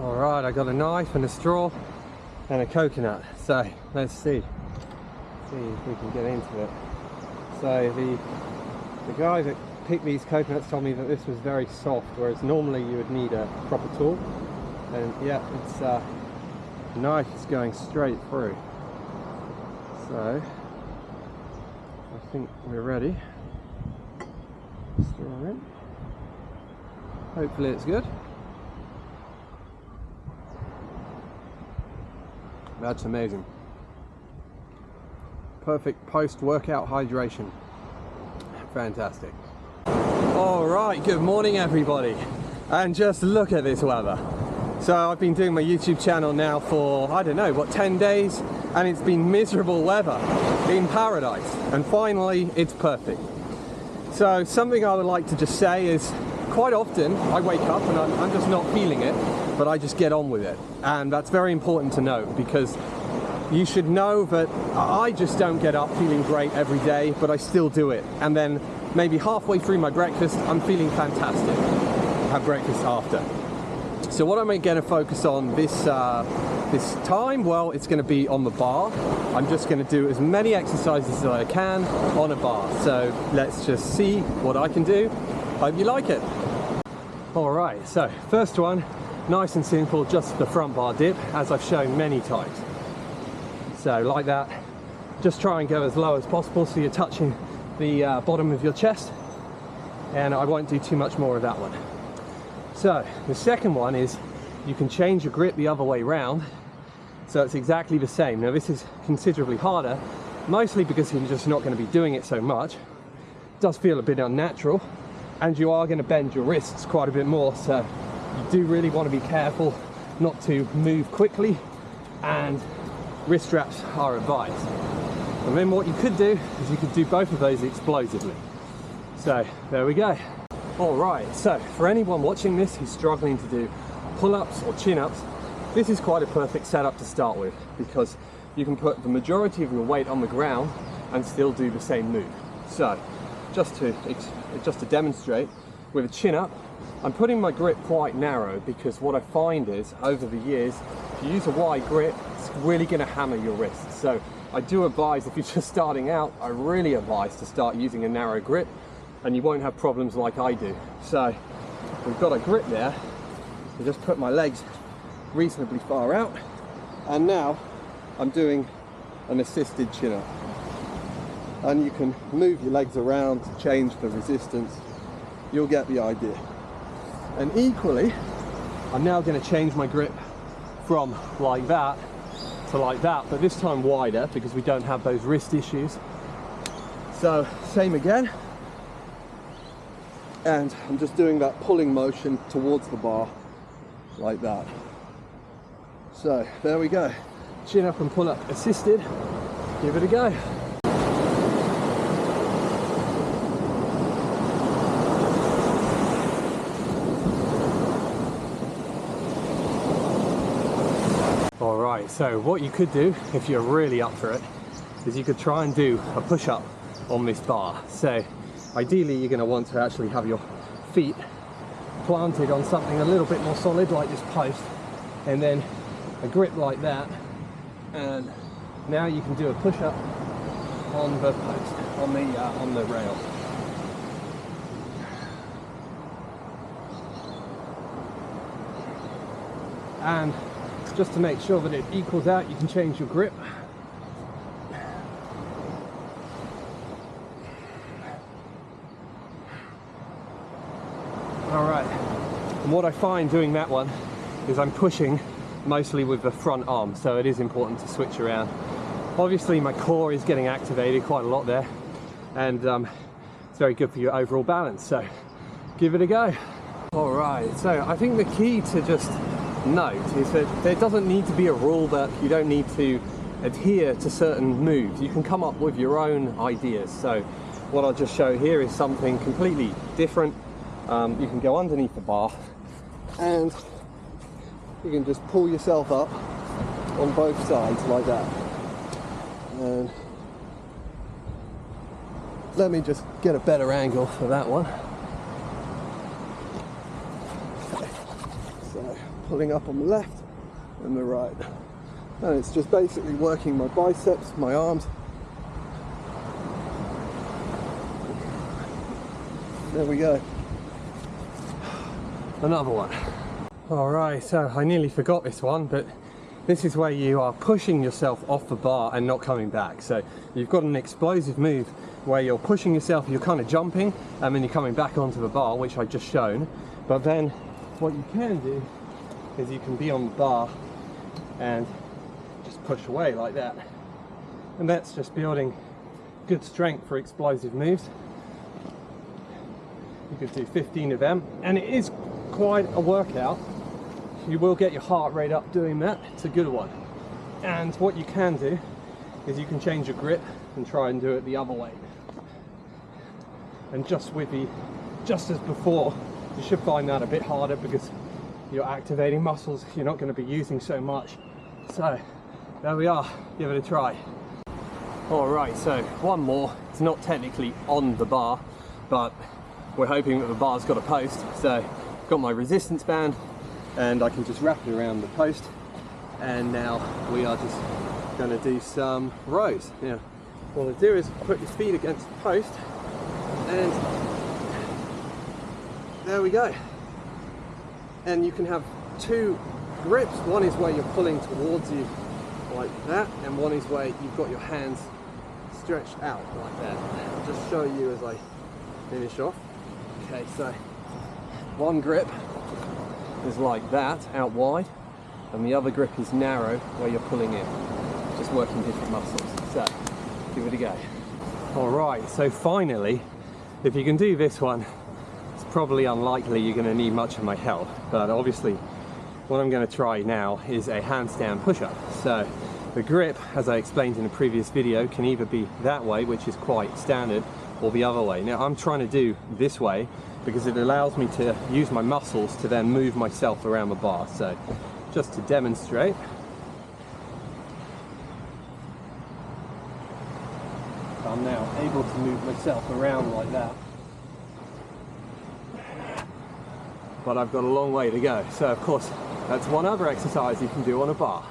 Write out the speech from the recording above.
All right, I got a knife and a straw and a coconut. So let's see if we can get into it. So the guy that picked these coconuts told me that this was very soft, whereas normally you would need a proper tool. And yeah, it's the knife is going straight through. So I think we're ready. Straw in. Hopefully it's good. That's amazing. Perfect post-workout hydration. Fantastic. All right, good morning everybody. And just look at this weather. So I've been doing my YouTube channel now for, I don't know, what, 10 days? And it's been miserable weather in paradise. And finally, it's perfect. So something I would like to just say is, quite often I wake up and I'm just not feeling it, but I just get on with it. And that's very important to note, because you should know that I just don't get up feeling great every day, but I still do it. And then maybe halfway through my breakfast, I'm feeling fantastic. Have breakfast after. So what am I going to focus on this time? Well, it's going to be on the bar. I'm just going to do as many exercises as I can on a bar. So let's just see what I can do. Hope you like it. All right, so first one, nice and simple, just the front bar dip, as I've shown many times. So like that, just try and go as low as possible so you're touching the bottom of your chest, and I won't do too much more of that one. So the second one is you can change your grip the other way round, so it's exactly the same. Now this is considerably harder, mostly because you're just not going to be doing it so much. It does feel a bit unnatural, and you are going to bend your wrists quite a bit more, so you do really want to be careful not to move quickly, and wrist straps are advised. And then what you could do is you could do both of those explosively. So there we go. All right, so for anyone watching this who's struggling to do pull-ups or chin-ups, this is quite a perfect setup to start with, because you can put the majority of your weight on the ground and still do the same move. So just to demonstrate, with a chin-up, I'm putting my grip quite narrow, because what I find is, over the years, if you use a wide grip, it's really going to hammer your wrists. So I do advise, if you're just starting out, I really advise to start using a narrow grip, and you won't have problems like I do. So we've got a grip there, I just put my legs reasonably far out, and now I'm doing an assisted chin-up. And you can move your legs around to change the resistance. You'll get the idea. And equally, I'm now going to change my grip from like that to like that, but this time wider, because we don't have those wrist issues. So same again, and I'm just doing that pulling motion towards the bar like that. So there we go, chin up and pull up assisted. Give it a go. Alright, so what you could do, if you're really up for it, is you could try and do a push-up on this bar. So ideally you're going to want to actually have your feet planted on something a little bit more solid, like this post, and then a grip like that, and now you can do a push-up on the post, on the rail. And just to make sure that it equals out, you can change your grip. All right, and what I find doing that one is I'm pushing mostly with the front arm, so it is important to switch around. Obviously my core is getting activated quite a lot there, and it's very good for your overall balance, so give it a go. All right, so I think the key to just note is that there doesn't need to be a rule, that you don't need to adhere to certain moves. You can come up with your own ideas. So what I'll just show here is something completely different. You can go underneath the bar and you can just pull yourself up on both sides like that. And let me just get a better angle for that one. So pulling up on the left and the right. And it's just basically working my biceps, my arms. There we go. Another one. Alright, so I nearly forgot this one, but this is where you are pushing yourself off the bar and not coming back. So you've got an explosive move where you're pushing yourself, you're kind of jumping, and then you're coming back onto the bar, which I've just shown. But then what you can do is you can be on the bar and just push away like that. And that's just building good strength for explosive moves. You could do 15 of them, and it is quite a workout. You will get your heart rate up doing that. It's a good one. And what you can do is you can change your grip and try and do it the other way. And just as before, you should find that a bit harder because you're activating muscles you're not going to be using so much. So there we are, give it a try. Alright, so one more. It's not technically on the bar, but we're hoping that the bar's got a post. So got my resistance band and I can just wrap it around the post, and now we are just going to do some rows. Now what I'll do is put your feet against the post, and there we go. And you can have two grips. One is where you're pulling towards you like that, and one is where you've got your hands stretched out like that. I'll just show you as I finish off. Okay, so one grip is like that, out wide, and the other grip is narrow where you're pulling in, just working different muscles. So give it a go. Alright, so finally, if you can do this one, it's probably unlikely you're going to need much of my help, but obviously what I'm going to try now is a handstand push-up. So the grip, as I explained in a previous video, can either be that way, which is quite standard, or the other way. Now I'm trying to do this way because it allows me to use my muscles to then move myself around the bar. So just to demonstrate, I'm now able to move myself around like that, but I've got a long way to go. So of course that's one other exercise you can do on a bar.